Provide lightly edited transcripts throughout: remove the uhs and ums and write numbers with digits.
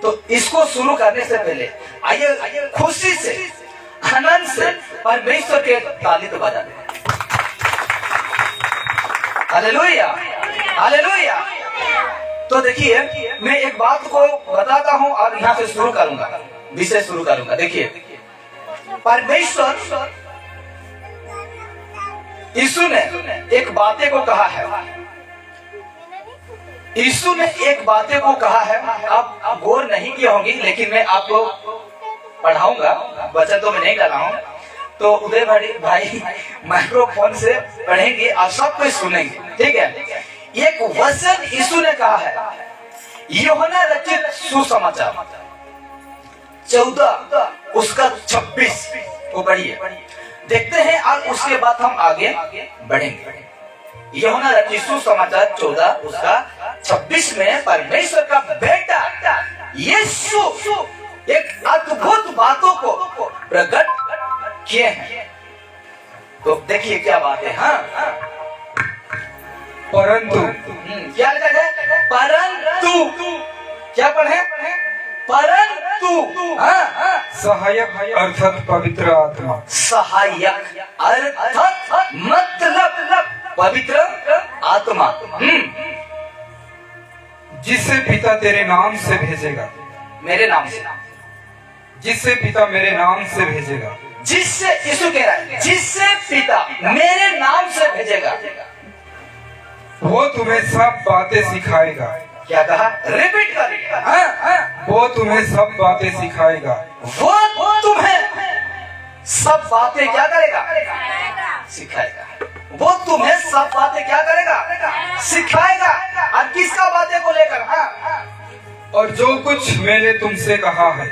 तो इसको शुरू करने से पहले आइए खुशी से, आनंद से परमेश्वर के ताली तो बजा दें। Hallelujah, hallelujah. तो देखिए, मैं एक बात को बताता हूं और यहाँ से शुरू करूंगा, विषय शुरू करूंगा। देखिए, परमेश्वर यीशु ने एक बातें को कहा है, यीशु ने एक बातें को कहा है। आप गौर नहीं किए होंगे, लेकिन मैं आपको पढ़ाऊंगा, वचन तो मैं नहीं कर रहा हूँ। तो उदय भाई माइक्रोफोन से पढ़ेंगे, आप सब कुछ सुनेंगे, ठीक है। एक वचन यीशु ने कहा है, यूहन्ना रचित सुसमाचार 14 उसका 26 को पढ़िए, देखते हैं और उसके बाद हम आगे बढ़ेंगे। यूहन्ना रचित सुसमाचार 14 उसका 26 में परमेश्वर का बेटा यीशु एक अद्भुत बातों को प्रकट किए हैं। तो देखिए क्या बात है। हाँ, परंतु क्या लिखा है? परंतु क्या पढ़े? परंतु सहायक अर्थात पवित्र आत्मा, सहायक अर्थात मतलब पवित्र आत्मा, जिससे पिता तेरे नाम से भेजेगा, मेरे नाम से, जिससे पिता मेरे नाम से भेजेगा, जिससे, यीशु कह रहा है जिससे पिता मेरे नाम से भेजेगा, वो तुम्हें सब बातें सिखाएगा। क्या कहा? रिपीट करिए। वो तुम्हें सब बातें सिखाएगा, वो तुम्हें सब बातें क्या करेगा? सिखाएगा। वो तुम्हें सब बातें क्या करेगा? सिखाएगा। और किसका बातें को लेकर? और जो कुछ मैंने तुमसे कहा है,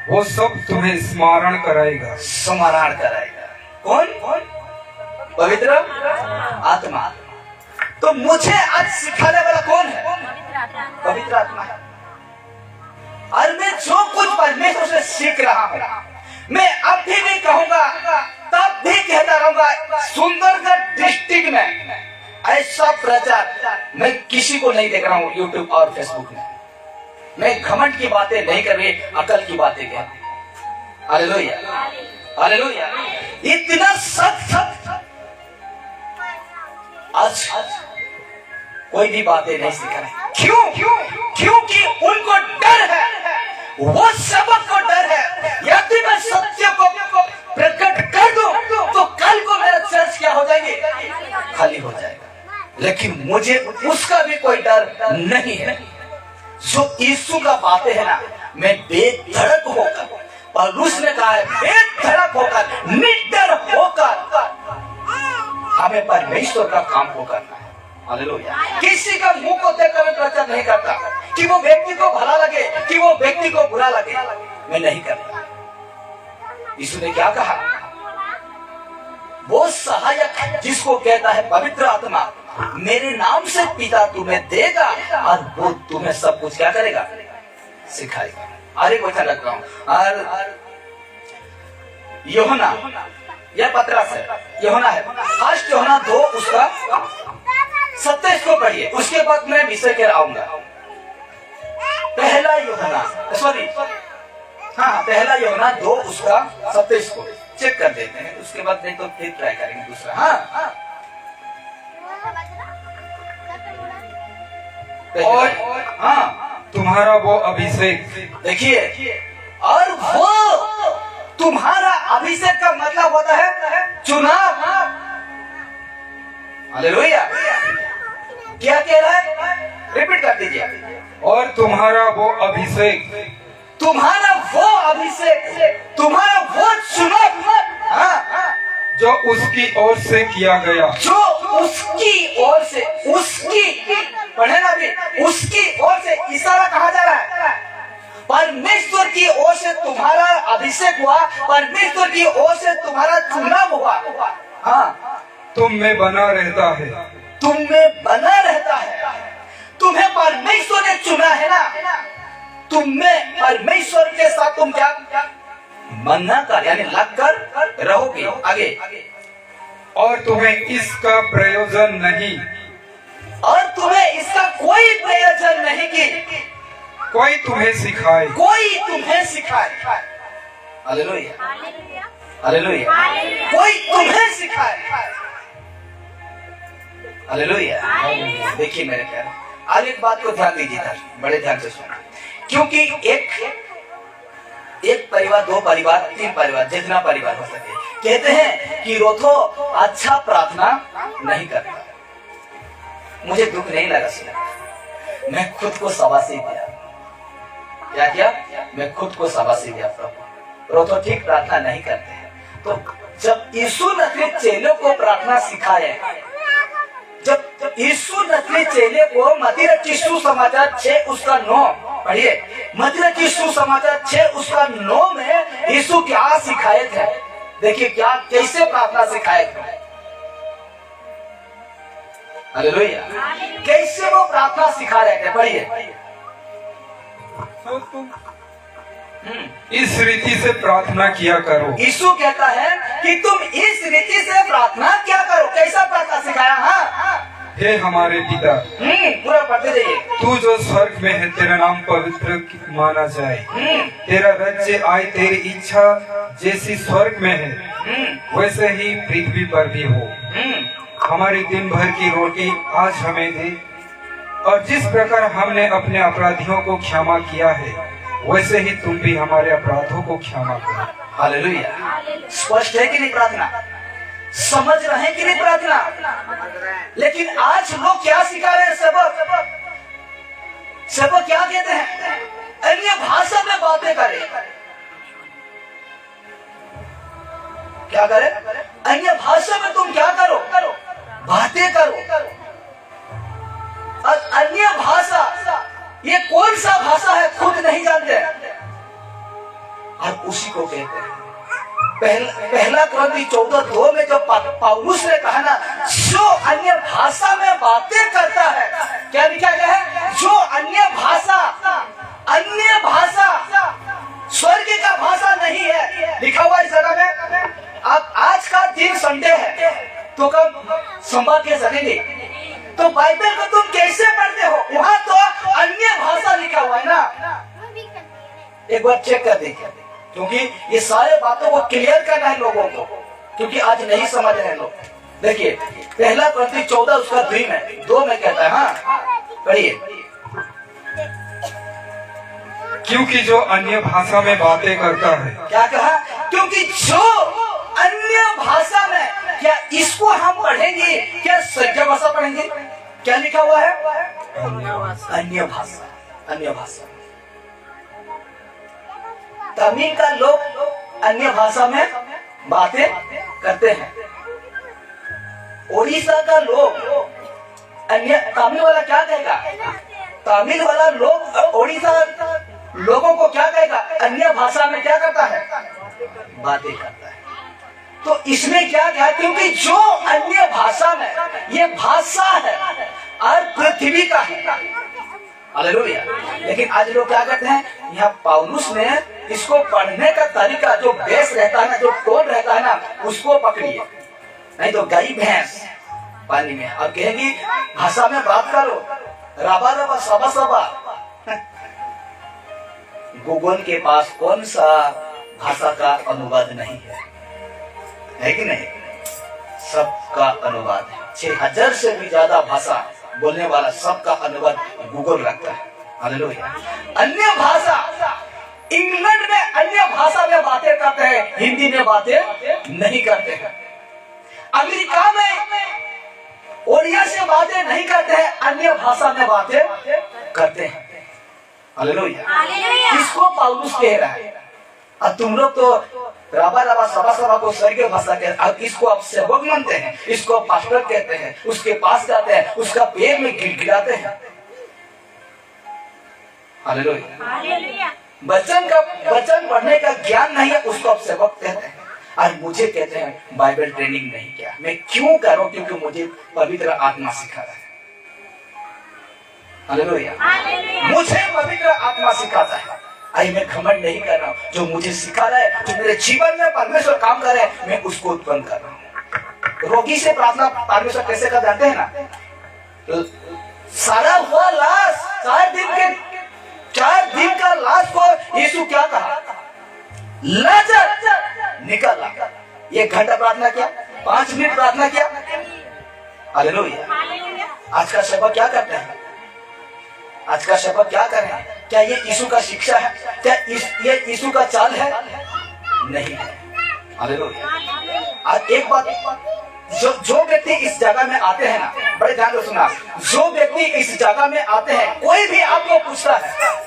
वो सब तुम्हें स्मरण कराएगा। स्मरण कराएगा। कौन? पवित्र आत्मा। तो मुझे आज सिखाने वाला कौन है? पवित्र आत्मा है। और मैं जो कुछ परमेश्वर से सीख रहा हूँ, मैं अभी भी कहूंगा, तब भी कहता रहूंगा, सुंदरगढ़ डिस्ट्रिक्ट में ऐसा प्रचार मैं किसी को नहीं देख रहा हूँ यूट्यूब और फेसबुक में। मैं घमंड की बातें नहीं कर रही, अकल की बातें कह रही। Hallelujah, hallelujah. इतना सख्त आज कोई भी बातें नहीं सीख रहे। क्यों? क्योंकि उनको डर है, वो सबक को डर है। यदि मैं सत्य को प्रकट कर दूं तो कल को मेरा चर्च क्या हो जाएगी? खाली हो जाएगा। लेकिन मुझे उसका भी कोई डर नहीं है। जो यीशु का बातें है ना, मैं बेधड़क होकर, पौलुस ने कहा है, बेधड़क होकर, निडर होकर हमें परमेश्वर का काम को करना है। हालेलुया। किसी का मुंह को देखकर मैं प्रचार नहीं करता कि वो व्यक्ति को भला लगे, कि वो व्यक्ति को बुरा लगे, मैं नहीं करता। यीशु ने क्या कहा? वो सहायक जिसको कहता है पवित्र आत्मा, मेरे नाम से पिता तुम्हें देगा और वो तुम्हें सब कुछ क्या करेगा? सिखाएगा। अरे वचन रख रहा हूं। और यूहन्ना, यह पतरस है, यूहन्ना है, फर्स्ट यूहन्ना 2 उसका 27 को पढ़िए, उसके बाद मैं विषय के आऊंगा। पहला यूहन्ना, सॉरी, हाँ, पहला यूहन्ना 2 उसका 27 को चेक कर देते हैं, उसके बाद नहीं तो फिर ट्राई करेंगे दूसरा। हाँ, और तुम्हारा वो अभिषेक, देखिए, और वो तुम्हारा अभिषेक का मतलब होता है चुनाव। हालेलुया। क्या कह रहा है? रिपीट कर दीजिए। और तुम्हारा वो अभिषेक, तुम्हारा वो अभिषेक, तुम्हारा वो चुनाव, जो उसकी ओर से किया गया, जो उसकी ओर से, उसकी, पढ़े ना भी, उसकी ओर से इशारा कहा जा रहा है। परमेश्वर की ओर से तुम्हारा अभिषेक हुआ, परमेश्वर की ओर से तुम्हारा चुनाव हुआ। हाँ, तुम में बना रहता है, तुम में बना रहता है। तुम्हें परमेश्वर ने चुना है ना, तुम में परमेश्वर के साथ तुम क्या बनना कर, यानी लग कर रहोगे। आगे, और तुम्हें इसका प्रयोजन नहीं, और तुम्हें इसका कोई प्रयोजन नहीं कि कोई तुम्हें सिखाए, कोई तुम्हें सिखाए। Hallelujah, hallelujah. कोई तुम्हें सिखाए। हालेलुया। देखिए मेरे प्यारे, आज एक बात को ध्यान दीजिए, बड़े ध्यान से सुना, क्योंकि एक परिवार, दो परिवार, तीन परिवार, जितना परिवार हो सके, कहते हैं कि रोथो अच्छा प्रार्थना नहीं करता। मुझे दुख नहीं लगा सुना, मैं खुद को शाबाशी दिया। क्या किया? मैं खुद को शाबाशी दिया। प्रभु रोथो ठीक प्रार्थना नहीं करते हैं। तो जब यीशु नजरी चेलों को प्रार्थना सिखाए, जब यीशु नजरी चेले को मत्ती रचित सुसमाचार 6 उसका 9 पढ़िए, मत्ती रचित सुसमाचार 6 उसका 9 में यीशु क्या सिखाए थे। देखिए क्या, कैसे प्रार्थना सिखाए थे। हालेलुया। कैसे वो प्रार्थना सिखा रहे थे, पढ़िए। तो तुम इस रीति से प्रार्थना किया करो। यीशु कहता है कि तुम इस रीति से प्रार्थना क्या करो। कैसा प्रार्थना सिखाया? हाँ, हे हमारे पिता, पूरा पढ़ते जाइए। तू जो स्वर्ग में है, तेरा नाम पवित्र माना जाए, तेरा राज्य आए, तेरी इच्छा जैसी स्वर्ग में है वैसे ही पृथ्वी पर भी हो। हमारी दिन भर की रोटी आज हमें दे, और जिस प्रकार हमने अपने अपराधियों को क्षमा किया है वैसे ही तुम भी हमारे अपराधों को क्षमा करो। हालेलुया। स्पष्ट है कि नहीं प्रार्थना? समझ रहे हैं कि नहीं प्रार्थना? लेकिन आज लोग क्या सिखा रहे हैं? सबक क्या कहते हैं? अन्य भाषा में बातें करें। क्या करे? अन्य भाषा में तुम क्या करो? बातें करो। और अन्य भाषा, ये कौन सा भाषा है खुद नहीं जानते, और उसी को कहते हैं पहला क्रंथी 14:2 में जब पौलुस ने कहा ना, जो अन्य भाषा में बातें करता है, क्या लिखा गया है? जो अन्य भाषा स्वर्ग का भाषा नहीं है, लिखा हुआ इस जगह में। अब आज का दिन संडे है, तो कब सोमवार के सकेंगे, तो बाइबल को तुम कैसे पढ़ते हो? वहाँ तो अन्य भाषा लिखा हुआ है ना। एक बार चेक कर देखिए, क्योंकि ये सारे बातों को क्लियर करना है लोगों को, क्योंकि आज नहीं समझ रहे लोग। देखिए पहला क्रंथी 14 उसका 2 में कहता है, हाँ पढ़िए। क्योंकि जो अन्य भाषा में बातें करता है, क्या कहा? क्योंकि जो अन्य भाषा में, क्या इसको हम पढ़ेंगे? क्या सज्जा भाषा पढ़ेंगे? क्या लिखा हुआ है? अन्य भाषा। अन्य भाषा। तमिल का लोग अन्य भाषा में बातें करते हैं। उड़ीसा का लोग अन्य, तमिल वाला क्या कहेगा? तमिल वाला लोग उड़ीसा लोगों को क्या कहेगा? अन्य भाषा में क्या करता है? बातें करता है। तो इसमें क्या क्या? क्योंकि जो अन्य भाषा में, ये भाषा है और पृथ्वी का है। हालेलुया। लेकिन आज लोग क्या करते हैं? यहाँ पौलुस ने इसको पढ़ने का तरीका, जो बेस रहता है ना, जो टोन रहता है ना, उसको पकड़िए, नहीं तो गाय भैंस पानी में। अब कहेगी भाषा में बात करो, रबा रबा सबा सबा। गूगल के पास कौन सा भाषा का अनुवाद नहीं है कि नहीं? सबका अनुवाद है। 6000 से भी ज्यादा भाषा बोलने वाला सबका अनुवाद गूगल रखता है। हालेलुया। अन्य भाषा, इंग्लैंड में अन्य भाषा में बातें करते हैं, हिंदी में बातें नहीं करते हैं। अमेरिका में ओडिया से बातें नहीं करते हैं, अन्य भाषा में बातें करते हैं। हालेलुया। इसको पौलुस कह रहा है। और तुम लोग तो रबा रबा सबा सबा को स्वर्गीय भाषा कहते हैं। अब इसको आप सेवक मानते हैं, इसको पास्टर कहते हैं, उसके पास जाते हैं, उसका पैर में गिड़गिड़ाते हैं। हालेलुया। वचन पढ़ने का ज्ञान नहीं है, उसको आप सेवक कहते हैं। आज मुझे कहते हैं बाइबल ट्रेनिंग नहीं किया। मैं क्यों करूं? क्योंकि मुझे पवित्र आत्मा सिखा रहा है। हालेलुया। मुझे पवित्र आत्मा सिखाता है। आई मैं घमंड नहीं कर रहा हूँ, जो मुझे सिखा रहा है, जो मेरे जीवन में परमेश्वर काम कर रहा है, मैं उसको उत्पन्न कर रहा हूँ। रोगी से प्रार्थना परमेश्वर कैसे कर जाते हैं ना, तो सारा हुआ लाश 4 दिन लाश को यीशु क्या कहा? लाजर निकल आ। 1 घंटा प्रार्थना किया, 5 मिनट प्रार्थना किया। हालेलुया। आज का शब्द क्या करते हैं? आज का शब्द क्या करें? क्या ये यीशु का शिक्षा है? क्या ये यीशु का चाल है? नहीं है। हालेलुया। आज एक बात, जो व्यक्ति इस जगह में आते हैं ना, बड़े ध्यान से सुना, जो व्यक्ति इस जगह में आते हैं, कोई भी आपको पूछता है,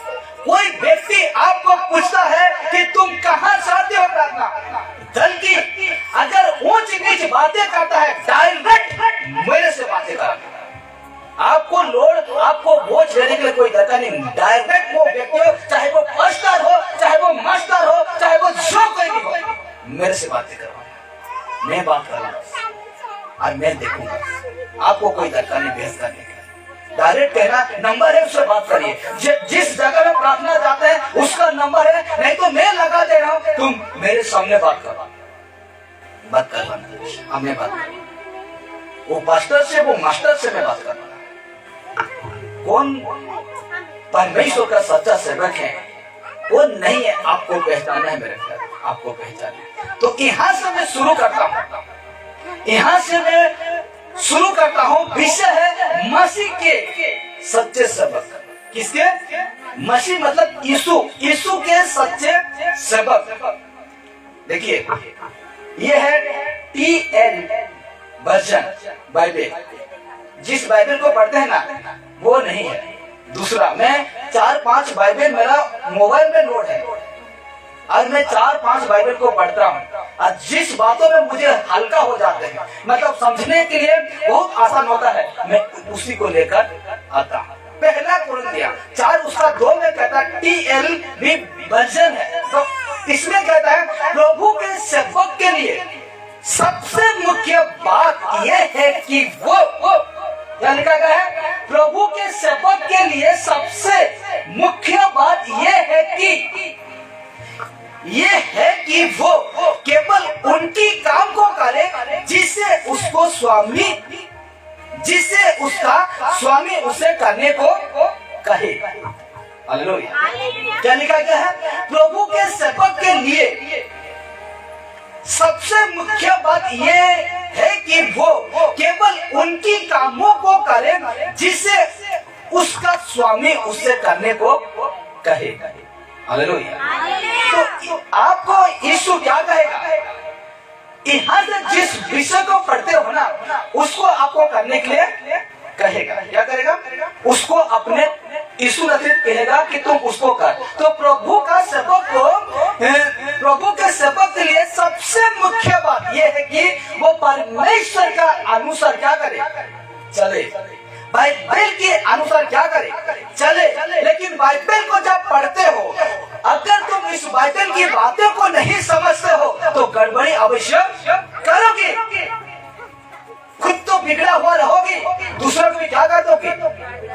कोई व्यक्ति आपको पूछता है कि तुम कहां चाहते हो प्रार्थना, बल्कि अगर ऊंच नीच बातें करता है, डायरेक्ट मेरे से बातें करता है। आपको लोड, आपको बोझ लेने के लिए कोई दरकार नहीं। डायरेक्ट वो व्यक्ति हो, चाहे वो पास्टर हो, चाहे वो मास्टर हो, चाहे वो जो कोई भी हो, मेरे से बातें करवाना, मैं बात करूंगा और मैं देखूंगा। आपको कोई दरकार नहीं बहस करने का। डायरेक्ट कहना, नंबर है, उससे बात करिए। जिस जगह में प्रार्थना जाते हैं उसका नंबर है, नहीं तो मैं लगा दे रहा हूं, तुम मेरे सामने बात करो, बात करवाना, हमने बात करना। वो पास्टर से, वो मास्टर से मैं बात करवाना। कौन परमेश्वर का सच्चा सेवक है, वो नहीं है, आपको पहचाना है मेरे प्यारे, आपको पहचाना है। तो यहाँ से मैं शुरू करता हूँ, यहाँ से मैं शुरू करता हूँ। विषय है मसीह के सच्चे सेवक। किसके? मसीह मतलब यीशु, यीशु के सच्चे सेवक। देखिए, ये है TN वर्जन बाइबल। जिस बाइबल को पढ़ते हैं ना, वो नहीं है, दूसरा। मैं 4-5 बाइबल मेरा मोबाइल में नोट है और मैं 4-5 बाइबल को पढ़ता हूँ, और जिस बातों में मुझे हल्का हो जाते हैं, मतलब समझने के लिए बहुत आसान होता है, मैं उसी को लेकर आता हूँ। पहला कुरिन्थियों 4 उसका 2 में कहता है, TLV वर्जन है, तो इसमें कहता है प्रभु के सेवक के लिए सबसे मुख्य बात यह है कि वो क्या लिखा गया है? प्रभु के सेवक के लिए सबसे मुख्य बात ये है कि वो केवल उनकी काम को करे जिससे उसका स्वामी उसे करने को कहे। हालेलुया। क्या लिखा गया है? प्रभु के सेवक के लिए सबसे मुख्य बात ये है कि वो केवल उनकी कामों को करे जिससे उसका स्वामी उसे करने को कहे। हालेलुया। तो आपको यीशु क्या कहेगा? यहाँ से जिस विषय को पढ़ते हो ना, उसको आपको करने के लिए कहेगा। क्या करेगा? उसको अपने यीशु नसीब कहेगा कि तुम उसको कर। तो प्रभु के सेवक के लिए सबसे मुख्य बात यह है कि वो परमेश्वर का अनुसार क्या करे? चले। बाइबल के अनुसार क्या करे? चले। लेकिन बाइबल को जब पढ़ते हो, अगर तुम इस बाइबल की बातें को नहीं समझते हो तो गड़बड़ी अवश्य करोगे। खुद तो बिगड़ा हुआ रहोगे, दूसरों को भी क्या कर दोगे?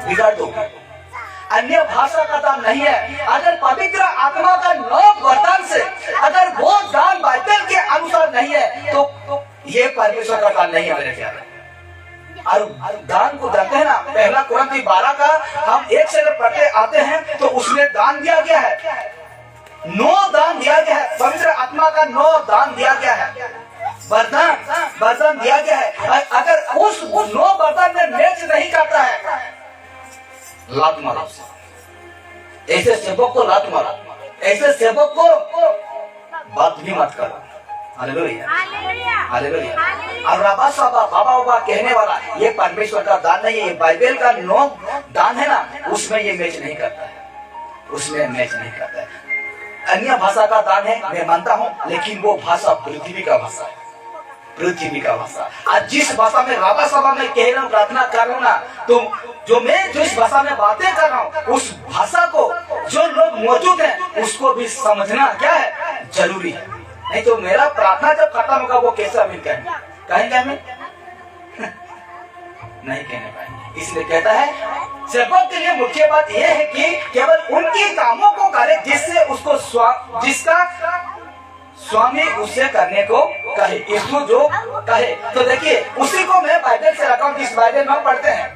बिगाड़ दोगे। अन्य भाषा का दान नहीं है। अगर पवित्र आत्मा का 9 वरदान से अगर वो दान बाइबल के अनुसार नहीं है तो ये परमेश्वर का दान नहीं है मेरे प्यारे। और दान को जानते हैं ना, पहला कुरिन्थियों 12 का हम 1 से पढ़ते आते हैं तो उसमें दान दिया गया है, 9 दान दिया गया है। पवित्र आत्मा का 9 दान दिया गया है, वरदान दिया गया है। अगर उस 9 वरदान में मैच नहीं करता है, लात मारो। ऐसे सेवक को लात मारो, ऐसे सेवक को बात भी मत करो। Hallelujah, hallelujah. और बाबा कहने वाला ये परमेश्वर का दान नहीं है, ये बाइबल का 9 दान है ना, उसमें ये मैच नहीं करता है, उसमें मैच नहीं करता है। अन्य भाषा का दान है, मैं मानता हूँ, लेकिन वो भाषा पृथ्वी का भाषा है, पृथ्वी का भाषा। आज जिस भाषा में राबा सभा में कह रहा हूँ, प्रार्थना कर रहा हूँ ना, तो जो इस भाषा में बातें कर रहा हूँ, उस भाषा को जो लोग मौजूद हैं उसको भी समझना क्या है? जरूरी है। नहीं तो मेरा प्रार्थना जब खत्म होगा वो कैसे अमीन कहेंगे हमें? नहीं कहने पाएंगे। इसलिए कहता है सेवक के लिए मुख्य बात यह है कि केवल उनकी कामों को करे जिससे उसको जिसका स्वामी उससे करने को कहे, यीशु जो कहे। तो देखिए, उसी को मैं बाइबल से रखा हूँ, जिस बाइबल में हम पढ़ते हैं।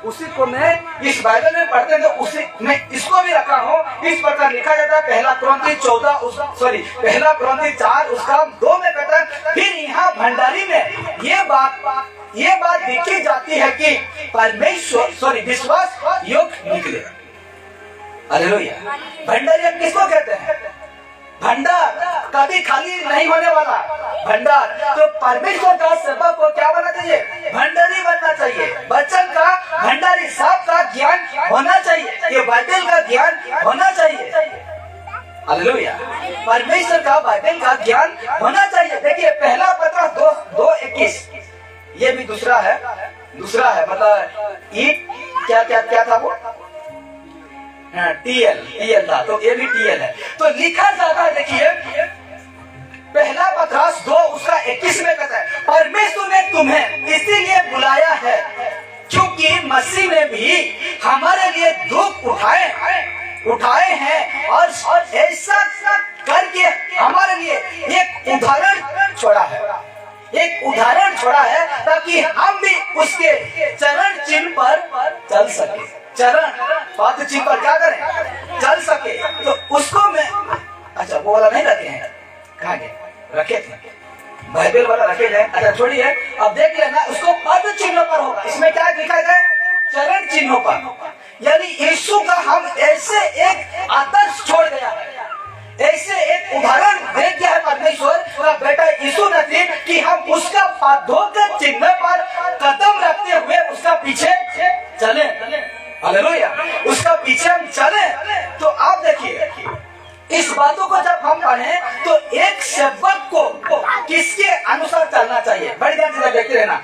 उसी को मैं इस बाइबल में पढ़ते हैं तो उसी मैं इसको भी रखा हूँ। इस प्रकार लिखा जाता है पहला कुरिन्थी 4 उसका 2 में कहता है। फिर यहाँ भंडारी में ये बात देखी जाती है कि परमेश्वर विश्वास योग्य निकलेगा। हालेलुया। भंडारी हम किसको कहते हैं? भंडार कभी खाली नहीं होने वाला भंडार। तो परमेश्वर का सेवक को क्या बनना चाहिए? भंडारी बनना चाहिए। वचन का भंडारी साहब का ज्ञान होना चाहिए, ये बाइबल का ज्ञान होना चाहिए। हालेलुया। परमेश्वर का बाइबल का ज्ञान होना चाहिए। देखिए पहला पत्र 2:21 ये भी दूसरा है मतलब क्या था वो? टीएल था, तो ये भी टीएल है। तो लिखा जाता है, देखिए पहला पत्रास 2 उसका 21 में कहता है परमेश्वर ने तुम्हें इसीलिए बुलाया है क्योंकि मसीह ने भी हमारे लिए दुख उठाए हैं और ऐसा करके हमारे लिए एक उदाहरण छोड़ा है ताकि हम भी उसके चरण चिन्ह पर चल सके। चरण पाद चिन्ह पर क्या करें? चल सके। तो उसको मैं अच्छा वो वाला नहीं रखे हैं, कहाँ गए? रखे थे बाइबल वाला रखे गए। अच्छा छोड़िए, अब देख लेना उसको पद चिन्ह पर होगा। इसमें क्या लिखा है? चरण चिन्हों पर। यानी यीशु का हम ऐसे एक आदर्श छोड़ गया है, ऐसे एक उदाहरण दे दिया है परमेश्वर का बेटा यीशु मसीह कि हम उसका पादों के चिन्ह पर कदम रखते हुए उसका पीछे चले। हालेलुया। उसका पीछे हम चले। तो आप देखिए इस बातों को जब हम पढ़ें तो एक सेवक को किसके अनुसार चलना चाहिए? बड़ी ध्यान से देखते रहना।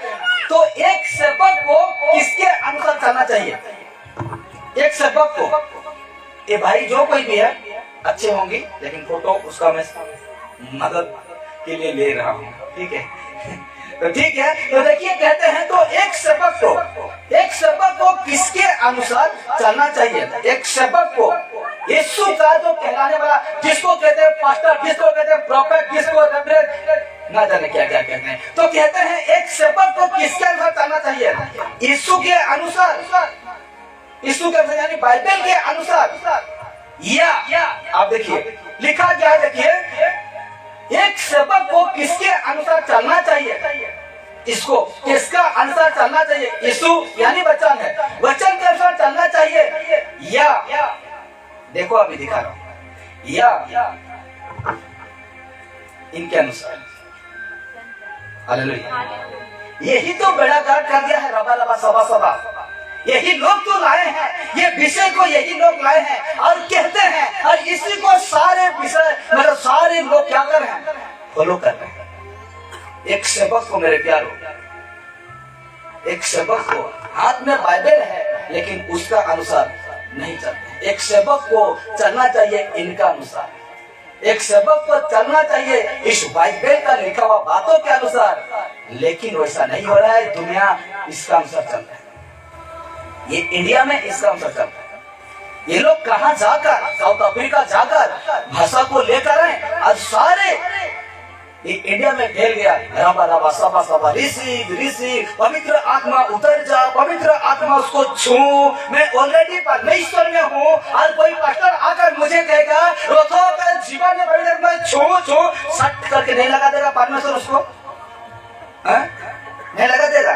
तो एक सेवक को किसके अनुसार चलना चाहिए? एक सेवक को ये भाई जो कोई भी है अच्छे होंगे, लेकिन फोटो उसका मैं मदद के लिए ले रहा हूँ, ठीक है? तो ठीक है। तो देखिए कहते हैं तो एक सेवक को किसके अनुसार चलना चाहिए? एक सेवक को यीशु का जो कहलाने वाला, जिसको कहते हैं पास्टर, जिसको कहते हैं प्रोफेट, जिसको ना जाने क्या कहते हैं। तो कहते हैं एक सेवक को किसके अनुसार चलना चाहिए? यीशु के अनुसार, यानी बाइबल के अनुसार। या आप देखिए लिखा क्या है, देखिए एक सेवक को किसके अनुसार चलना चाहिए? इसको किसका अनुसार चलना चाहिए? यीशु यानी वचन है, वचन के अनुसार चलना चाहिए। या देखो अभी दिखा रहा हूं, या इनके अनुसार। हालेलुया। यही तो बेड़ा गर्क कर दिया है। रबा सभा यही लोग तो लाए हैं, ये विषय को यही लोग लाए हैं और कहते हैं, और इसी को सारे विषय मतलब सारे लोग क्या कर रहे हैं? फॉलो कर रहे हैं। एक सेवक को मेरे प्यारो, एक सेवक को हाथ में बाइबल है लेकिन उसका अनुसार नहीं चलते। एक सेवक को चलना चाहिए इनका अनुसार। एक सेवक को चलना चाहिए इस बाइबल का लिखा हुआ बातों के अनुसार, लेकिन वैसा नहीं हो रहा है। दुनिया इसका अनुसार चल रहा है, ये इंडिया में इसका अनुसार चल रहा है। ये लोग कहाँ जाकर, साउथ अफ्रीका जाकर भाषा को लेकर आए और सारे ये इंडिया में फैल गया। रबा सभा रिसीव पवित्र आत्मा उतर जा, पवित्र आत्मा उसको छू। मैं ऑलरेडी परमेश्वर में हूँ और कोई पास्टर आकर मुझे कहेगा जीवन में पवित्र में छू सट करके नहीं लगा देगा परमेश्वर उसको, नहीं लगा देगा।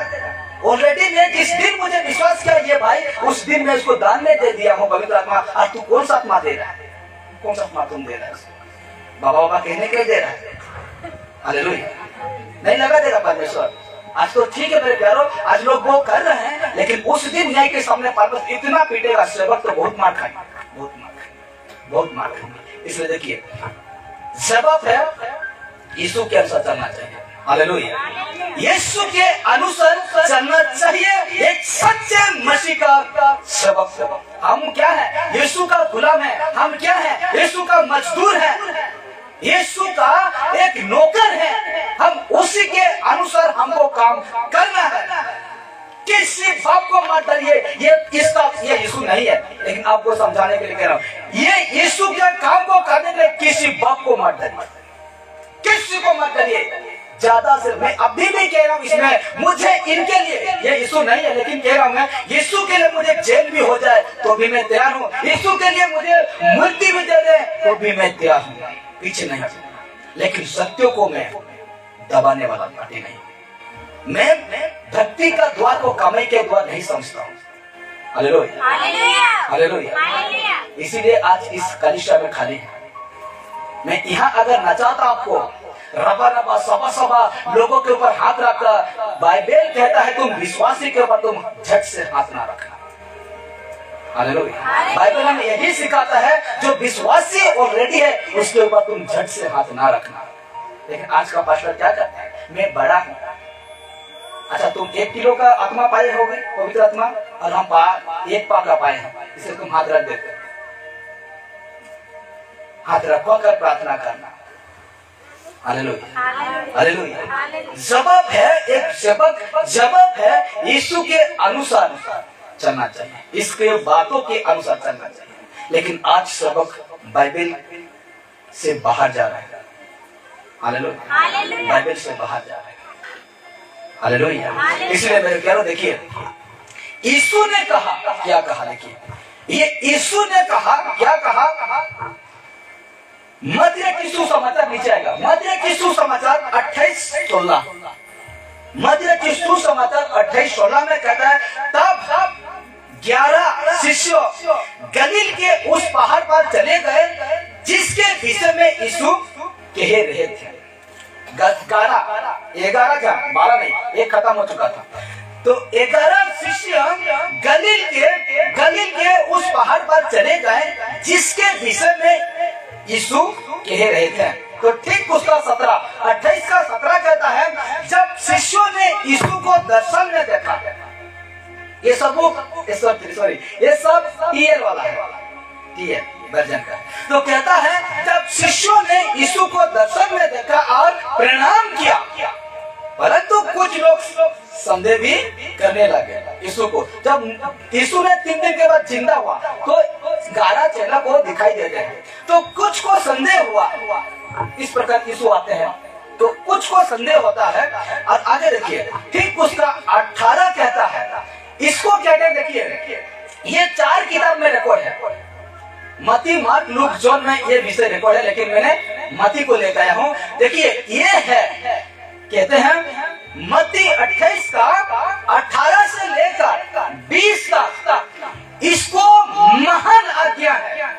ऑलरेडी मैं जिस दिन मुझे विश्वास किया ये भाई, उस दिन मैं उसको दान में दे दिया हूँ पवित्र आत्मा। और तू कौन सा आत्मा दे रहा है? कौन सा आत्मा तुम दे रहा है? बाबा कहने के लिए दे रहा है? हालेलुया। नहीं लगा देगा परमेश्वर। आज तो ठीक है मेरे प्यारो, आज लोग वो कर रहे हैं, लेकिन उस दिन न्याय के सामने परमेश्वर इतना पीटेगा, सेवक तो बहुत मार खाएंगे, बहुत मार खाएंगे। इसलिए देखिए सेवक है यीशु के अनुसार चलना चाहिए। हालेलुया। यीशु के अनुसार चलना चाहिए एक सच्चे मसीह का सेवक। हम क्या है? यीशु का गुलाम है। हम क्या है? यीशु का मजदूर है, यीशु का एक नौकर है। हम उसी के अनुसार हमको काम करना है। किसी बाप को मत डरिए, ये यीशु नहीं है, लेकिन आपको समझाने के लिए कह रहा हूँ, ये यीशु के काम को करने के लिए किसी बाप को मत डरिए, किसी को मत डरिए। ज्यादा से मैं अभी भी कह रहा हूँ, इसमें मुझे इनके लिए, ये यीशु नहीं है लेकिन कह रहा हूँ मैं, यीशु के लिए मुझे जेल भी हो जाए तो भी मैं तैयार हूँ, यीशु के लिए मुझे मृत्यु भी दे दे तो भी मैं तैयार हूँ, पीछे नहीं। लेकिन सत्यों को मैं दबाने वाला पार्टी नहीं। मैं भक्ति का द्वार को कमाई के द्वार नहीं समझता हूँ। Hallelujah, hallelujah. इसीलिए आज इस कलिशा में खाली है। मैं यहाँ अगर नचाता आपको रबा रबा सबा सबा लोगों के ऊपर हाथ रखकर, बाइबल कहता है तुम विश्वासी के ऊपर तुम झट से हाथ ना रखना। हालेलुया। बाइबल हमें यही सिखाता है जो विश्वासी ऑलरेडी है उसके ऊपर तुम झट से हाथ ना रखना। लेकिन आज का पास्टर क्या करता है, मैं बड़ा हूँ। अच्छा, तुम 1 किलो का आत्मा पाए होगे, पवित्र आत्मा, और हम 1 पा का पाए हैं, इसे तुम हाथ रख देते। हाथ रखवा कर प्रार्थना करना। Hallelujah, hallelujah. जवाब है, एक जवाब है, यीशु के अनुसार चलना चाहिए, इसके बातों के अनुसार चलना चाहिए। लेकिन आज सबक बाइबल से बाहर जा रहा है। हालेलुया, बाइबल से बाहर जा रहा है। हालेलुया। इसलिए मेरे प्यारो देखिए, यीशु ने कहा क्या कहा, देखिए ये यीशु ने कहा क्या कहा। मत्ती की सुसमाचार नीचे आएगा, मत्ती की सुसमाचार 28:16, मत्ती की सुसमाचार 28:16 में कहता है तब 11 शिष्य गलील के उस पहाड़ पर चले गए जिसके विषय में यीशु कह रहे थे। 11 क्या, 12 नहीं, 1 खत्म हो चुका था। तो 11 शिष्य गलील के उस पहाड़ पर चले गए जिसके विषय में यीशु कह रहे थे। तो ठीक उसका 28 का 17 कहता है जब शिष्यों ने यीशु को दर्शन में देखा, ये सब टीएल वाला है, टीएल वर्जन का। तो कहता है जब शिष्यों ने यीशु को दर्शन में देखा और प्रणाम किया, परंतु कुछ लोग संदेह भी करने लगे यीशु को। जब यीशु ने 3 दिन के बाद जिंदा हुआ तो 11 चेला को दिखाई देते हैं, तो कुछ को संदेह हुआ। इस प्रकार यीशु आते हैं तो कुछ को संदेह होता है। और आगे देखिए, ठीक उसका 18 कहता है, इसको कहते हैं, देखिए ये 4 किताब में रिकॉर्ड है, मत्ती, मार्क, लूक, जॉन में ये विषय रिकॉर्ड है, लेकिन मैंने मत्ती को लेकर आया हूँ। देखिए ये है, कहते हैं मत्ती 28 का 18 से लेकर 20 तक इसको महान आज्ञा है।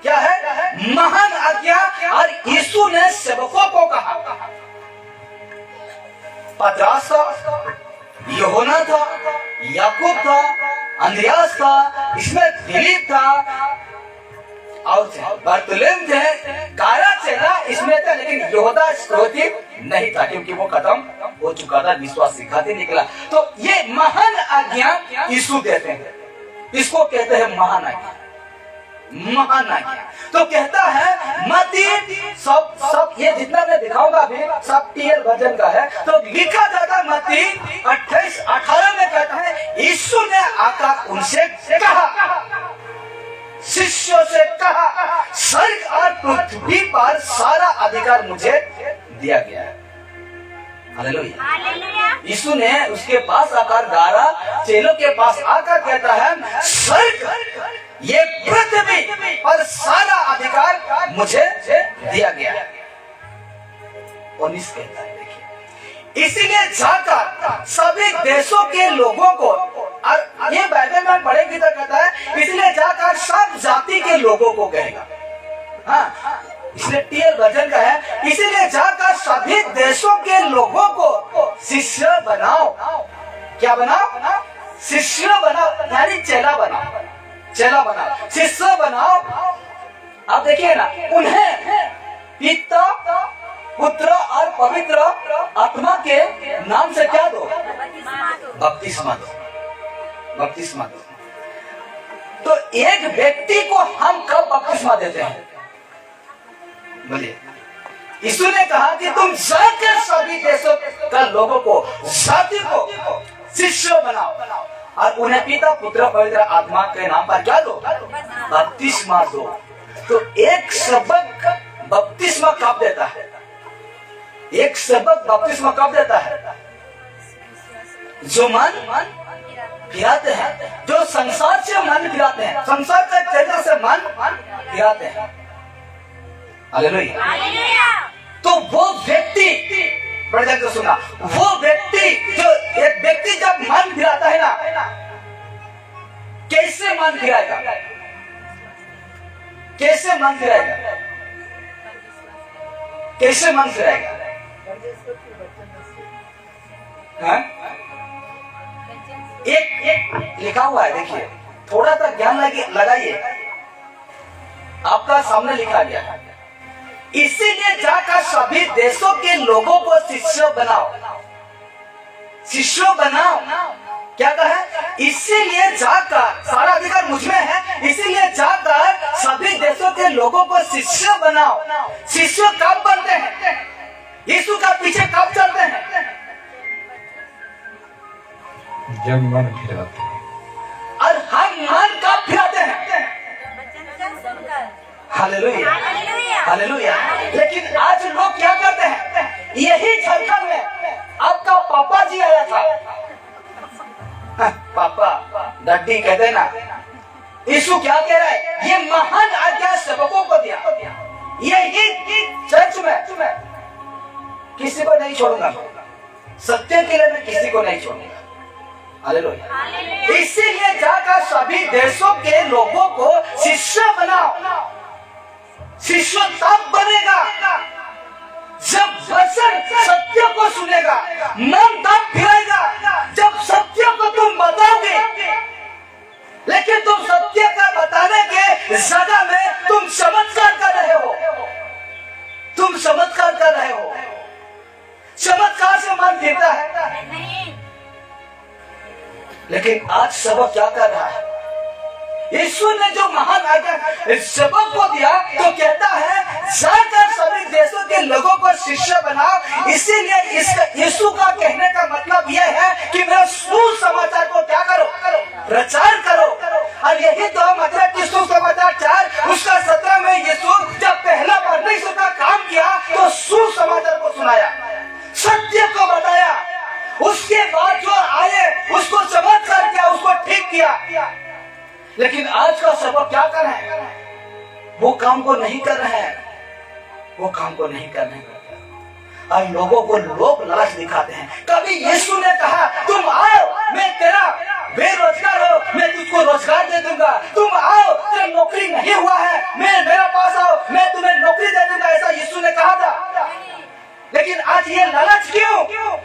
क्या है? महान आज्ञा। और यीशु ने सेवकों को कहा, पतरस था, यूहन्ना था, याकूब था, अंद्रयास था, इसमें फिलिप था और बरतुलेम थे, 11 चेला इसमें था, लेकिन यहूदा इस्करियोती नहीं था क्योंकि वो खत्म हो चुका था, विश्वास सिखाते निकला। तो ये महान आज्ञा यीशु देते हैं, इसको कहते हैं महान आज्ञा, महान आज्ञा। तो कहता है मत्ती सब ये जितना मैं दिखाऊंगा अभी सब टीएल वर्जन का है। तो लिखा जाता मत्ती 28:18 में कहता है यीशु ने आकर उनसे कहा, शिष्यों से कहा, स्वर्ग और पृथ्वी पर सारा अधिकार मुझे दिया गया है। हालेलुया। यीशु ने उसके पास आकर 11 चेलों के पास आकर कहता है स्वर्ग, ये पृथ्वी पर सारा अधिकार मुझे दिया गया है। 19 कहता है, देखिए, इसीलिए जाकर सभी देशों के लोगों को, और ये बाइबल में पढ़ेंगे तो कहता है इसलिए जाकर सब जाति के लोगों को कहेगा। हाँ, इसलिए टीएल वर्जन का है, इसीलिए जाकर सभी देशों के लोगों को शिष्य बनाओ। क्या बनाओ? शिष्य बनाओ, यानी चेला बनाओ, चेला बनाओ, शिष्य बनाओ। आप देखिए ना, उन्हें पिता, पुत्र और पवित्र आत्मा के नाम से क्या दो? बपतिस्मा दो, बपतिस्मा दो। तो एक व्यक्ति को हम कब बपतिस्मा देते हैं? बोलिए। यीशु ने कहा कि तुम जाकर सभी देशों का लोगों को, जाति को शिष्य बनाओ और उन्हें पिता, पुत्र, पवित्र आत्मा के नाम पर क्या दो? बपतिस्मा दो। तो एक सबक बपतिस्मा कब देता है? एक सेवक बपतिस्मा कब देता है? जो मन फिराते हैं, जो संसार से मन फिराते हैं, संसार के चरित्र से मन फिराते हैं। हालेलुया। तो वो व्यक्ति, बड़े ध्यान से सुना, वो व्यक्ति जो एक व्यक्ति जब मन फिराता है ना, कैसे मन फिराएगा? कैसे मन फिराएगा? कैसे मन फिराएगा? एक लिखा हुआ है, देखिए, थोड़ा सा ज्ञान लगाइए, आपका सामने लिखा गया है, इसीलिए जाकर सभी देशों के लोगों को शिष्य बनाओ। शिष्य बनाओ, क्या कहा है? इसीलिए जाकर, सारा अधिकार मुझमें है, इसीलिए जाकर सभी देशों के लोगों को शिष्य बनाओ। शिष्य कब बनते हैं? यीशु का पीछे कब चलते हैं? जब मन फिराते हैं। और हम मन कब फिराते हैं? Hallelujah, hallelujah. लेकिन आज लोग क्या करते हैं? यही झारखंड में आपका पापा जी आया था, पापा डड्डी कहते ना, यीशु क्या कह रहा है? ये महान आज्ञा सेवकों को दिया, यही चर्च में किसी को नहीं छोड़ूंगा, सत्य के लिए मैं किसी को नहीं छोड़ूंगा। हालेलुया। इसीलिए जाकर सभी देशों के लोगों को शिष्य बनाओ। शिष्य तब बनेगा जब वचन सत्य को सुनेगा, मन तब फिरेगा जब सत्य को तुम बताओगे। लेकिन तुम सत्य का बताने के जगह में तुम चमत्कार कर रहे हो, तुम चमत्कार कर रहे हो। चमत्कार से मन फिरता है। लेकिन आज सबक क्या कर रहा है? यीशु ने जो महान आज्ञा सबक को दिया, तो कहता है जाकर सभी देशों के लोगों को शिष्य बनाओ। इसीलिए इसका यीशु का कहने का मतलब यह है कि मेरे सुसमाचार को क्या करो? प्रचार करो। और यही तो मतलब कि सुसमाचार 4 उसका 17 में यीशु जब पहला परमेश्वर का काम किया तो सुसमाचार को सुनाया, सत्य को बताया। उसके बाद जो आए उसको चमत्कार किया, उसको ठीक किया। लेकिन आज का सबक क्या कर रहे हैं? वो काम को नहीं कर रहे हैं, वो काम को नहीं कर रहे हैं। और लोगों को लोग लालच दिखाते हैं। कभी यीशु ने कहा तुम आओ, मैं तेरा बेरोजगार हो, मैं तुझको रोजगार दे दूंगा। तुम आओ, तेरा नौकरी नहीं हुआ है, मैं मेरा पास आओ, मैं तुम्हें नौकरी दे दूंगा। ऐसा यीशु ने कहा था। लेकिन आज ये लालच क्यों?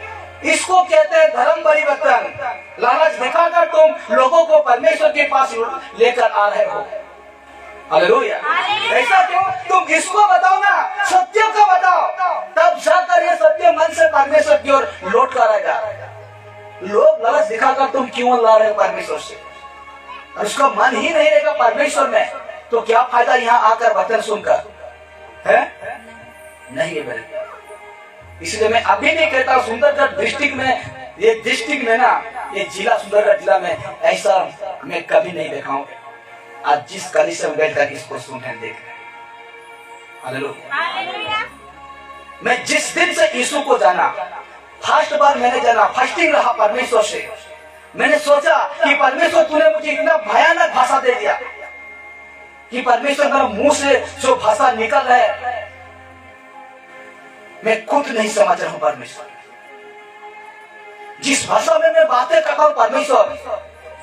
इसको कहते हैं धर्म परिवर्तन। लालच दिखाकर तुम लोगों को परमेश्वर के पास लेकर आ रहे हो। हालेलुया। ऐसा क्यों? तुम इसको बताओ ना, सत्य को बताओ, तब जाकर ये सत्य मन से परमेश्वर की ओर लौट कर आएगा। लोग लालच दिखाकर तुम क्यों ला रहे हो परमेश्वर से? उसका मन ही नहीं रहेगा परमेश्वर में, तो क्या फायदा यहाँ आकर वचन सुनकर? है नहीं है मेरे। इसलिए मैं अभी भी कहता हूँ, सुंदरगढ़ डिस्ट्रिक्ट में, ये डिस्ट्रिक्ट में ना, ये जिला सुंदरगढ़ जिला में ऐसा मैं कभी नहीं देखा हूँ। आज जिस कली से बैठकर इसको सुन रहे देख रहे। हालेलुया। मैं जिस दिन से यीशु को जाना, फर्स्ट बार मैंने जाना, फास्टिंग रहा परमेश्वर से। मैंने सोचा कि परमेश्वर तूने मुझे इतना भयानक भाषा दे दिया कि परमेश्वर मेरे मुंह से जो भाषा निकल रहा है मैं खुद नहीं समझ रहा हूं। परमेश्वर जिस भाषा में मैं बातें करता हूं, परमेश्वर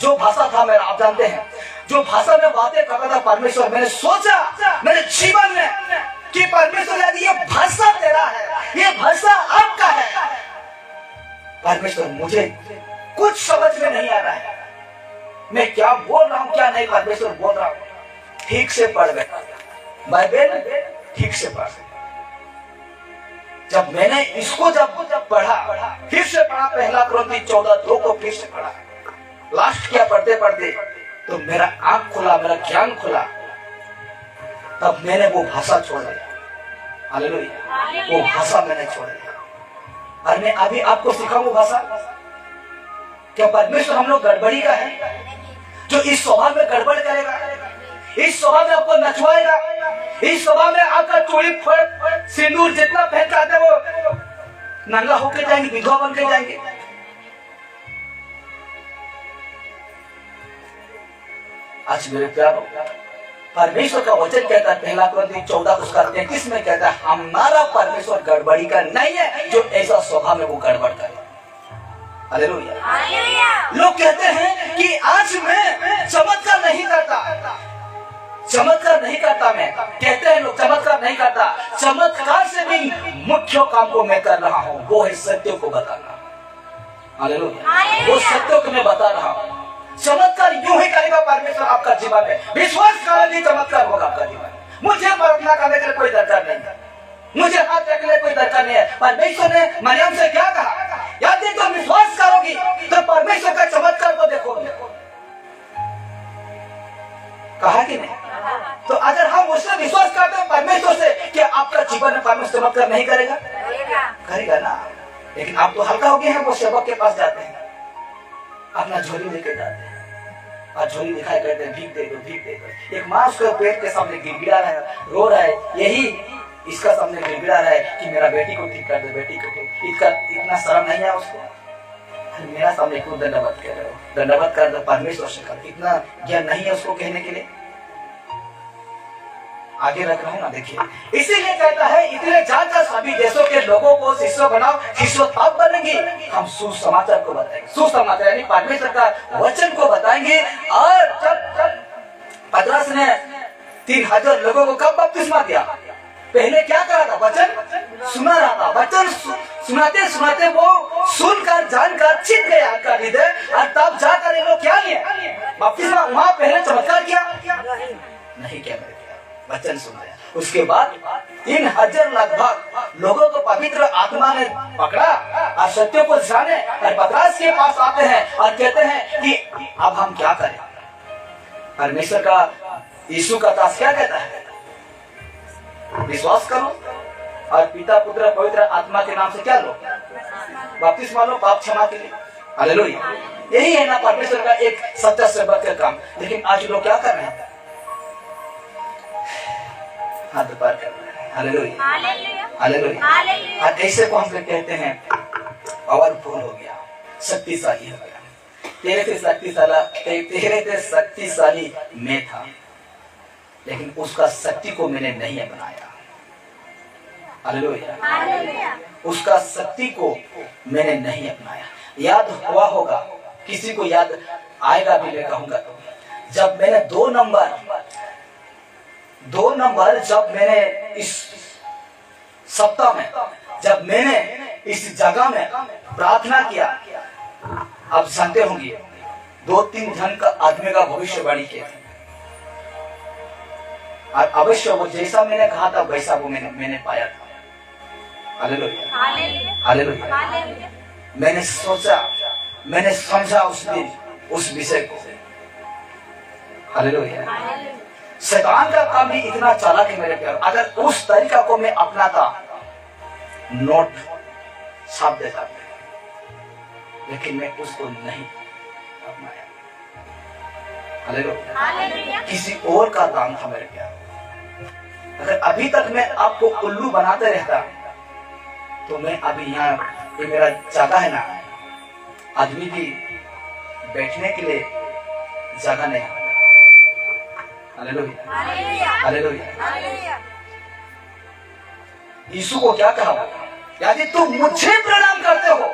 जो भाषा था मेरा, आप जानते हैं, जो भाषा में बातें करता था परमेश्वर, मैंने सोचा मेरे जीवन में कि परमेश्वर यदि ये भाषा तेरा है, ये भाषा आपका है, परमेश्वर मुझे कुछ समझ में नहीं आ रहा है, मैं क्या बोल रहा हूं क्या नहीं। परमेश्वर बोल रहा हूं, ठीक से पढ़ गया बाइबल, ठीक से पढ़। जब मैंने इसको जब पढ़ा, फिर से पढ़ा, पहला कुरिन्थी 14:2 को फिर से पढ़ा, लास्ट किया पढ़ते पढ़ते, तो मेरा आंख खुला, मेरा ज्ञान खुला। तब मैंने वो भाषा छोड़ दिया। हालेलुया। वो भाषा मैंने छोड़ दिया। और मैं अभी आपको सिखाऊं भाषा। क्या परमेश्वर हम लोग गड़बड़ी का है जो इस स्वभाव में गड़बड़ करेगा, इस स्वभाव में आपको नचवाएगा, इस स्वभाव में आपका चोरी सिंदूर जितना पहन जाते वो नंगा होकर जाएंगे, विधवा बन के जाएंगे। आज मेरे प्यारों, परमेश्वर का वचन कहता है, पहला कोरिन्थियों 14:33 में कहता है, हमारा परमेश्वर गड़बड़ी का नहीं है जो ऐसा स्वभाव में वो गड़बड़ करे। हालेलुया। लोग कहते हैं कि आज मैं चमत्कार नहीं करता, चमत्कार नहीं करता। मैं कहते हैं लोग चमत्कार नहीं करता। चमत्कार से भी मुख्य काम को मैं कर रहा हूँ, वो है सत्य को बताना। हालेलुया। वो सत्य को मैं बता रहा हूँ। चमत्कार यूं ही करेगा परमेश्वर आपका जीवन में। विश्वास करेंगे चमत्कार होगा आपका जीवन। मुझे प्रार्थना करने के लिए कोई दरकार नहीं है, मुझे हाथ रखने के लिए कोई दरकार नहीं है। परमेश्वर ने मरियम से क्या कहा? यदि तुम विश्वास करोगी तो परमेश्वर का चमत्कार को देखोगे। कहा कि नहीं? तो अगर हम उससे विश्वास करते हैं परमेश्वर से कि आपका जीवन में परमेश्वर चमत्कार नहीं करेगा, करेगा ना। लेकिन आप तो हल्का हो गए हैं, वो सेवक के पास जाते हैं, अपना झोली लेके जाते हैं और झोली दिखाई करते हैं, भीख दे दो, भीख दे दो। एक माँ उसके पेट के सामने गिड़गिड़ा रहा है, रो रहा है, यही इसका सामने गिड़गिड़ा रहा है कि मेरा बेटी को ठीक कर दे, बेटी को ठीक। इसका इतना शर्म नहीं है उसको? मेरा सामने क्यों दंडवत कर रहे हो? दंडवत कर दो परमेश्वर से कर। इतना ज्ञान नहीं है उसको कहने के लिए? आगे रख रहा हूं ना, देखिए। इसीलिए कहता है, इतने जानकर सभी देशों के लोगों को शिष्य बनाओ। शिष्य तब बनेंगे हम सुसमाचार को बताएंगे। सुसमाचार यानी परमेश्वर का वचन को बताएंगे। और जब पतरस ने 3000 लोगों को कब बपतिस्मा दिया? पहले क्या करा था? वचन सुना रहा था। वचन सुनाते सुनाते वो सुनकर जानकर छिप गया उनका हृदय, और तब जाकर ये लोग क्या लिए? बपतिस्मा। वहां पहले चमत्कार किया नहीं, क्या मेरे वचन सुनाया। उसके बाद 3000 लगभग लोगों को पवित्र आत्मा ने पकड़ा और सत्य को जाने, और पतरस के पास आते हैं और कहते हैं कि अब हम क्या करें? परमेश्वर का, यीशु का दास क्या कहता है? विश्वास करो और पिता पुत्र पवित्र आत्मा के नाम से क्या लो? बपतिस्मा लो पाप क्षमा के लिए। हालेलुया। यही है ना परमेश्वर का एक सच्चा सेवक का काम। लेकिन आज लोग क्या कर रहे हैं? हाथ पार कर रहे हैं। Hallelujah, hallelujah. और ऐसे को हम कहते हैं पावरफुल हो गया, शक्तिशाली हो गया। तेरे से शक्तिशाली मैं था, लेकिन उसका शक्ति को मैंने नहीं बनाया। हालेलुया। उसका शक्ति को मैंने नहीं अपनाया। याद हुआ होगा, किसी को याद आएगा भी, मैं कहूंगा तो, जब मैंने 2 नंबर जब मैंने इस सप्ताह में, जब मैंने इस जगह में प्रार्थना किया, आप जानते होंगे 2-3 जन का आदमी का भविष्यवाणी किया था। और अवश्य वो जैसा मैंने कहा था वैसा वो मैंने पाया था। Hallelujah, hallelujah. मैंने सोचा, मैंने समझा उस दिन उस विषय को। हालेलुया। शैतान का काम भी इतना चालाक है मेरे प्यार। अगर उस तरीका को मैं अपनाता, नोट छाप देता, लेकिन मैं उसको नहीं अपनाया। हालेलुया। किसी और का काम था मेरे प्यार। अगर अभी तक मैं आपको उल्लू बनाते रहता, तो मैं अभी यहाँ, ये मेरा जगह है ना, आदमी की बैठने के लिए जगह नहीं है। Hallelujah, hallelujah. यीशु को क्या कहा? यदि तुम मुझे प्रणाम करते हो,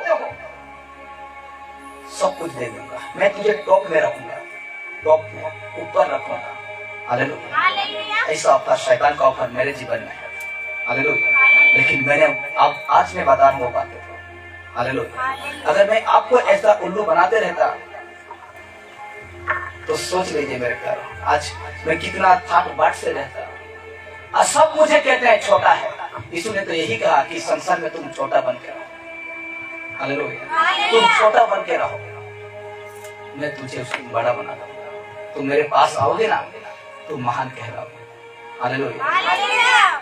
सब कुछ दे दूंगा, मैं तुझे टॉप में रखूंगा, टॉप में ऊपर रखूंगा। हालेलुया। ऐसा आपका शैतान का ऑफर मेरे जीवन में है। हालेलुया। लेकिन मैंने अब आज मैं बता रहा हूँ बातें। हालेलुया। अगर मैं आपको ऐसा उल्लू बनाते रहता, तो सोच लीजिए मेरे प्यारों, आज मैं कितना ठाट बाट से रहता। और सब मुझे कहते हैं छोटा है। यीशु ने तो यही कहा कि संसार में तुम छोटा बन के रहो। हालेलुया। तुम छोटा बन के रहो, मैं तुझे उसको बड़ा बना दूंगा। तुम मेरे पास आओगे ना, तुम महान कहलाओगे। हालेलुया।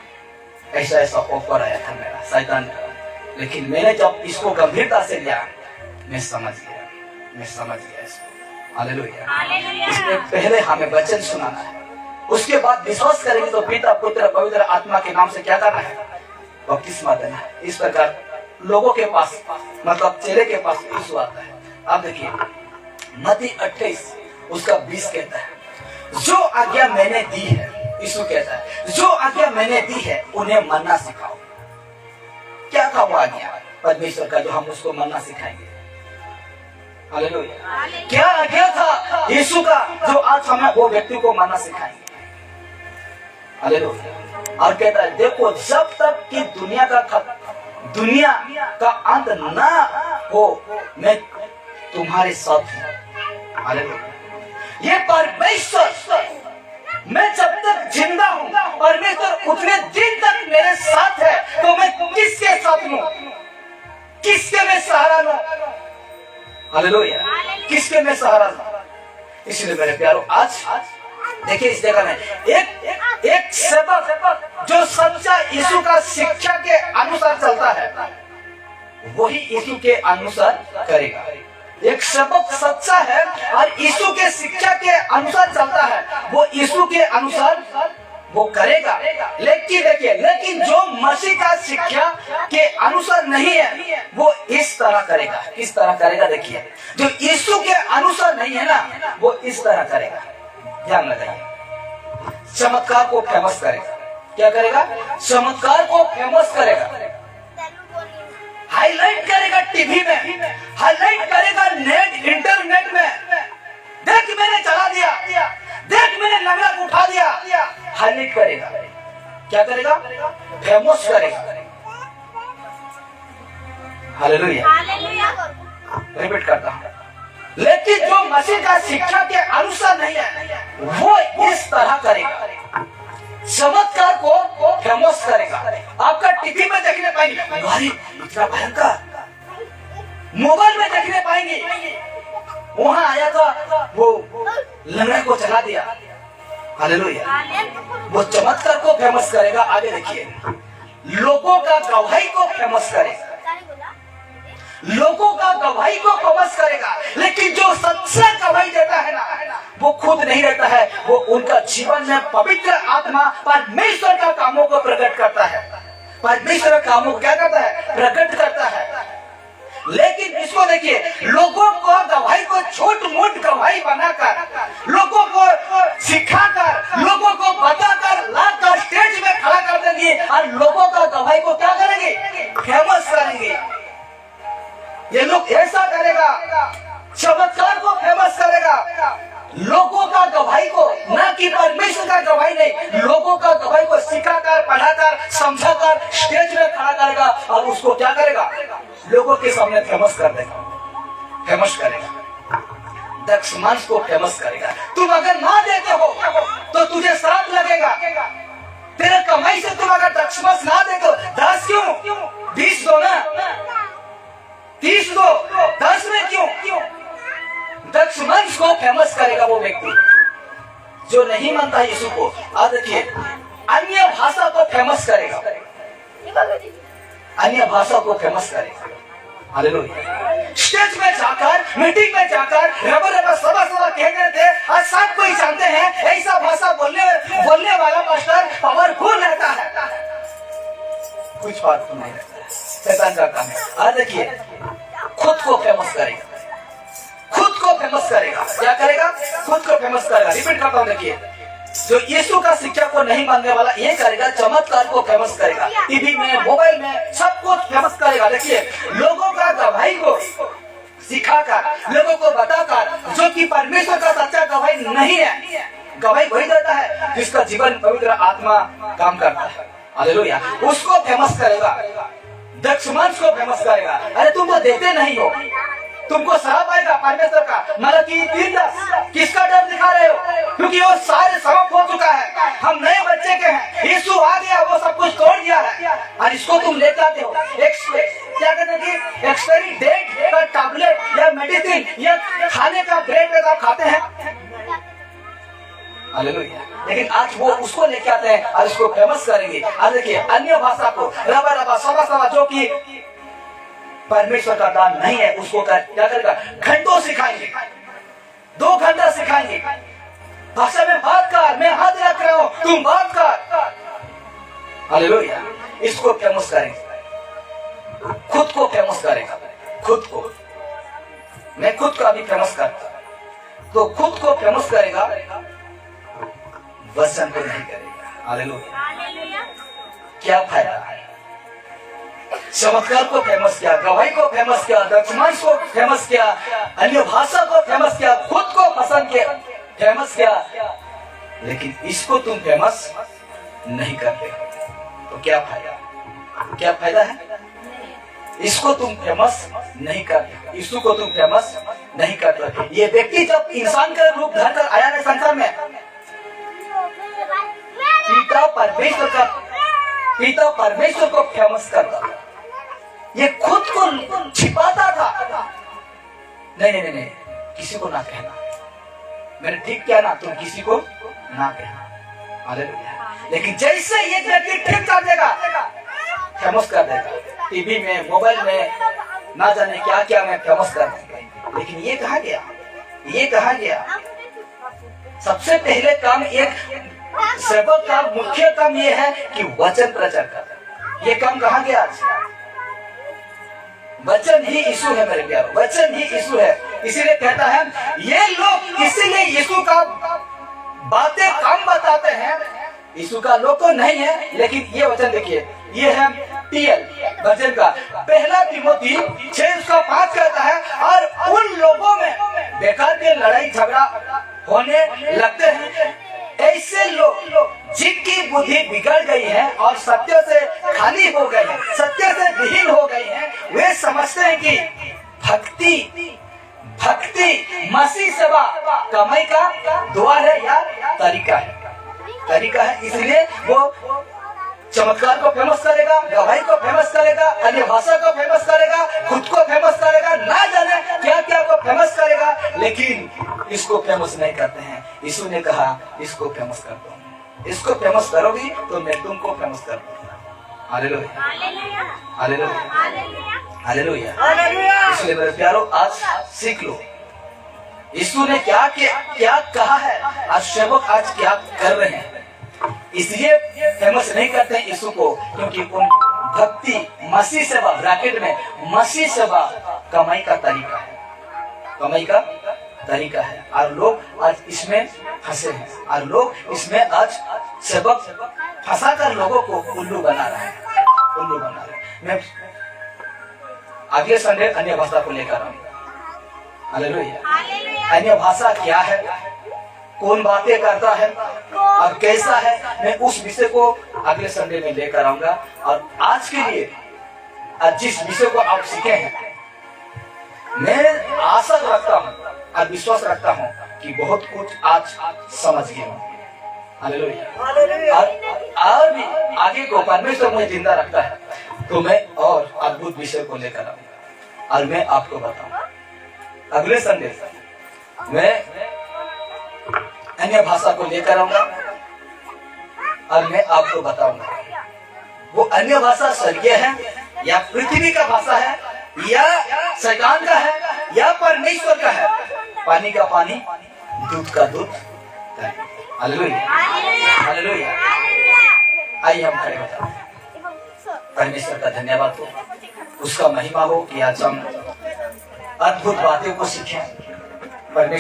ऐसा ऐसा ऑफर आया था मेरा शैतान का, लेकिन मैंने जब इसको गंभीरता से लिया, मैं समझ गया इसको। हालेलुया। इसमें पहले हमें वचन सुनाना है, उसके बाद विश्वास करेंगे तो पिता पुत्र पवित्र आत्मा के नाम से क्या करना है? बपतिस्मा देना है। इस प्रकार लोगों के पास, मतलब चेले के पास यीशु आता है। आप देखिए मत्ती 28 उसका 20 कहता है, जो आज्ञा मैंने दी है, यीशु कहता है, जो आज्ञा मैंने दी है उन्हें मानना सिखाओ। क्या था वो आज्ञा परमेश्वर का जो हम उसको मानना सिखाएंगे? हालेलुया। क्या आज्ञा था यीशु का जो आज हमें वो व्यक्ति को मानना सिखाएंगे? हालेलुया। और कहता है देखो जब तक कि दुनिया का अंत ना हो मैं तुम्हारे साथ हूं। हालेलुया। ये परमेश्वर, मैं जब तक जिंदा हूं परमेश्वर उतने दिन तक मेरे साथ है, तो मैं किसके साथ हूं? किसके मैं सहारा लूं? हालेलुया। किसके मैं सहारा लूं? इसलिए मेरे प्यारो आज देखिए इस जगह में एक सेवक जो सच्चा यीशु का शिक्षा के अनुसार चलता है वही यीशु के अनुसार करेगा। एक सेवक सच्चा है और यीशु के शिक्षा के अनुसार चलता है, वो यीशु के अनुसार वो करेगा। लेकिन जो मसीह का शिक्षा के अनुसार नहीं है वो इस तरह करेगा। किस तरह करेगा? देखिए जो यीशु के अनुसार नहीं है ना वो इस तरह करेगा। ध्यान लगाइए, चमत्कार को फेमस करेगा। क्या करेगा? चमत्कार को फेमस करेगा, हाईलाइट करेगा टीवी में, हाईलाइट करेगा इंटरनेट में। देख मैंने चला दिया, देख मैंने लंगड़ा को उठा दिया, हाईलाइट करेगा। क्या करेगा? फेमस करेगा। हालेलुया। रिपीट करता हूं, लेकिन जो मसीह का शिक्षा के अनुसार नहीं है वो इस तरह करेगा, चमत्कार को फेमस करेगा। आपका टीवी में देखने पाएंगे, अरे इतना भयंकर, मोबाइल में देखने पाएंगे, वहां आया था वो लंगड़े को चला दिया। हालेलुया। वो चमत्कार को फेमस करेगा। आगे देखिए, लोगों का गवाही को फेमस करेगा, लोगों का गवाही को फेमस करेगा। लेकिन जो सच्चा गवाही देता है ना वो खुद नहीं रहता है, वो उनका जीवन में पवित्र आत्मा परमेश्वर का कामों को प्रकट करता है। परमेश्वर का कामों को क्या करता है? प्रकट करता है। लेकिन इसको देखिए, लोगों को गवाही को छोट मोट गवाही बनाकर, लोगों को सिखाकर, लोगों को बताकर लाकर स्टेज में खड़ा कर देंगे और लोगों का गवाही को क्या करेंगे? फेमस करेंगे। ये लोग ऐसा करेगा, चमत्कार को फेमस करेगा, लोगों का गवाही को, ना कि परमेश्वर का गवाही नहीं, लोगों का गवाही को सिखाकर, पढ़ाकर, समझाकर स्टेज में खड़ा करेगा और उसको क्या करेगा? लोगों के सामने फेमस कर देगा, फेमस करेगा। दक्षमांस को फेमस करेगा। तुम अगर ना देते हो तो तुझे श्राप लगेगा। तेरे कमाई से तुम अगर दक्षमांस ना दे तो 10 क्यों? 20 दो ना, 30 दो, 10 में क्यों? दक्षमांस को फेमस करेगा वो व्यक्ति जो नहीं मानता यीशु को। आज देखिए, अन्य भाषा को फेमस करेगा, अन्य भाषा को फेमस करेगा। हालेलुया। स्टेज में जाकर, मीटिंग में जाकर रबर सवा कहते थे, आज सब कोई जानते हैं ऐसा भाषा बोलने वाला मास्टर पावरफुल रहता है। कुछ बात नहीं रहता है, शैतान का काम है। आज देखिए, खुद को फेमस करेगा, खुद को फेमस करेगा। क्या करेगा? खुद को फेमस करेगा। रिपीट करता हूं, देखिए, जो यीशु का शिक्षा को नहीं मानने वाला ये करेगा, चमत्कार को फेमस करेगा, टीवी में, मोबाइल में, सब कुछ फेमस करेगा। देखिए, लोगों का गवाही को सिखाकर, लोगों को बताकर, जो कि परमेश्वर का सच्चा गवाही नहीं है, गवाही वही देता है जिसका जीवन पवित्र आत्मा काम करता है। हालेलुया। उसको फेमस करेगा, दक्षमांस को फेमस करेगा। अरे तुम तो देते नहीं हो, तुमको श्राप आएगा परमेश्वर का। मलकी 3:10 किसका डर दिखा रहे हो? क्योंकि वो सारे समाप्त हो चुका है, हम नए बच्चे के हैं, यीशु आ गया, वो सब कुछ तोड़ दिया है और इसको तुम लेके आते हो। क्या कहते हैं? एक्सपायरी डेट का टैबलेट या मेडिसिन या खाने का ब्रेड में आप खाते हैं। हालेलुया। लेकिन आज वो उसको लेके आते हैं और उसको फेमस करेंगे। आज देखिए, अन्य भाषा को रबा सवा जो कि परमेश्वर का दान नहीं है, उसको क्या करेगा? घंटों सिखाएंगे, 2 घंटा सिखाएंगे। भाषा में बात कर, मैं हाथ रख रहा हूं, तुम बात कर। हालेलुया। इसको फेमस करेंगे, खुद को फेमस करेगा, खुद को, मैं खुद को अभी फेमस करता, तो खुद को फेमस करेगा, वचन को नहीं करेगा। हालेलुया। क्या फायदा है? चमत्कार को फेमस किया, गवाही को फेमस किया, दक्षमांश को फेमस किया, अन्य भाषा को फेमस किया, खुद को पसंद किया, फेमस किया, लेकिन इसको तुम फेमस नहीं करते, तो क्या फायदा? क्या फायदा है? इसको तुम फेमस नहीं करते, यीशु को तुम फेमस नहीं करते। ये व्यक्ति जब इंसान का रूप धरकर आया ना संसार में, पिता परमेश्वर को फेमस करता, ये खुद को छिपाता था। नहीं, किसी को ना कहना, मैंने ठीक किया ना, तुम किसी को ना कहना। हालेलुया। लेकिन जैसे ये व्यक्ति ठीक कर देगा, फेमस कर देगा, टीवी में, मोबाइल में, ना जाने क्या क्या में फेमस कर देगा। लेकिन ये कहा गया, सबसे पहले काम एक सेवक का मुख्य काम ये है कि वचन प्रचार कर। ये काम कहा गया आज? वचन ही यीशु है मेरे प्यारो, वचन ही यीशु है। इसीलिए कहता है ये लोग, इसीलिए यीशु का बातें काम बताते हैं, यीशु का लोग तो नहीं है। लेकिन ये वचन देखिए, ये है टीएल वचन का पहला तिमोथी 6:5 कहता है, और उन लोगों में बेकार के लड़ाई झगड़ा होने लगते हैं, ऐसे लोग जिनकी बुद्धि बिगड़ गई है और सत्य से खाली हो गए हैं, सत्य से विहीन हो गए हैं, वे समझते हैं कि भक्ति मसीह सेवा कमाई का द्वार है या तरीका है। इसलिए वो चमत्कार को फेमस करेगा, गवाही को फेमस करेगा, अन्य भाषा को फेमस करेगा, खुद को फेमस करेगा, ना जाने क्या क्या को फेमस करेगा, लेकिन इसको फेमस नहीं करते हैं। यीशु ने कहा इसको फेमस करता हूँ, इसको फेमस करोगी तो मैं तुमको फेमस कर दूंगा। Hallelujah, hallelujah, hallelujah. इसलिए मेरे प्यारो आज सीख लो, यीशु ने क्या कहा है, आज सेवक आज क्या कर रहे हैं। इसलिए फेमस नहीं करते हैं यीशु को, क्योंकि उन भक्ति मसीह सेवा, ब्रैकेट में मसीह सेवा कमाई का तरीका है, और लोग आज इसमें फंसे हैं, और लोग इसमें आज सेवक फंसा कर लोगों को उल्लू बना रहे हैं। मैं अगले संडे अन्य भाषा को लेकर आऊंगा। हालेलुया। अन्य भाषा क्या है, कौन बातें करता है और कैसा है, मैं उस विषय को अगले संडे में लेकर आऊंगा। और आज के लिए आज जिस विषय को आप सीखे हैं, मैं आशा रखता हूँ और विश्वास रखता हूँ कि बहुत कुछ आज समझ गए हूँ। हालेलुया। और भी आगे को परमेश्वर मुझे जिंदा रखता है तो मैं और अद्भुत विषय को लेकर आऊंगा और मैं आपको बताऊंगा। अगले संडे मैं अन्य भाषा को लेकर आऊंगा और मैं आपको बताऊंगा वो अन्य भाषा स्वर्गीय है या पृथ्वी का भाषा है या शैतान का है या परमेश्वर का है। पानी का पानी, दूध का दूध। Hallelujah, hallelujah. आइए हम खड़े हो जाएं। परमेश्वर का धन्यवाद हो, उसका महिमा हो कि आज हम अद्भुत बातों को सीखें। परमेश्वर